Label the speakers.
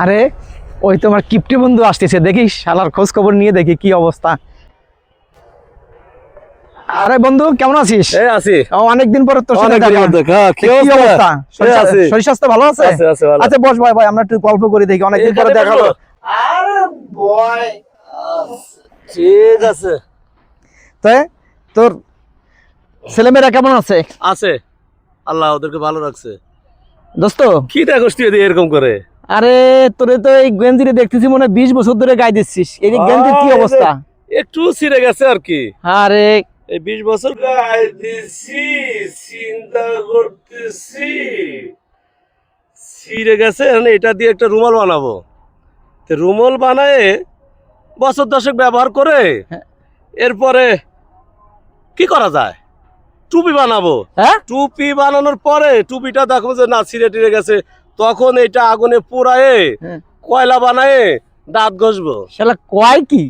Speaker 1: আরে ওই তোমার কিপটি বন্ধু আসতেছে, দেখি শালার খোঁজ খবর নিয়ে দেখি কি অবস্থা। আরে বন্ধু কেমন আছিস?
Speaker 2: এই আছি।
Speaker 1: অনেকদিন পর তোর সাথে
Speaker 2: অনেকদিন
Speaker 1: দেখা।
Speaker 2: পর দেখা। কি
Speaker 1: কি অবস্থা?
Speaker 2: এই আছি।
Speaker 1: শরীর স্বাস্থ্য ভালো আছে?
Speaker 2: আছে ভালো।
Speaker 1: আচ্ছা বস ভাই, আমরা একটু গল্প করি দেখি, অনেকদিন পরে
Speaker 2: এখানে
Speaker 1: দেখা হলো।
Speaker 2: বসবো?
Speaker 1: আরে বয়,
Speaker 2: ঠিক আছে।
Speaker 1: তো তোর ছেলেমেয়েরা কেমন আছে?
Speaker 2: আছে, আল্লাহ ওদেরকে ভালো রাখছে।
Speaker 1: দোস্ত
Speaker 2: কি দেখোস তুই এরকম করে?
Speaker 1: আরে তোরে তো এই গেঞ্জিরে দেখতেছি মনে হয় 20 বছর ধরে গায়ে দিচ্ছিস, এই গেঞ্জির কি অবস্থা?
Speaker 2: একটু ছিঁড়ে গেছে আর কি।
Speaker 1: আরে
Speaker 2: এই 20 বছর গায়ে দিছি, চিন্তা করতেছি ছিঁড়ে গেছে। এখন এটা দিয়ে একটা রুমাল বানাবো। তো রুমাল বানায় বছর দশেক ব্যবহার করে এরপরে কি করা যায়? টুপি বানাবো।
Speaker 1: হ্যাঁ
Speaker 2: টুপি বানানোর পরে টুপিটা দেখো যে না ছিঁড়ে টিড়ে গেছে, তখন এটা আগুনে পোড়ায়ে
Speaker 1: হ্যাঁ।
Speaker 2: কয়লা বানায় দাঁত ঘষবো।
Speaker 1: শালা কয় কি?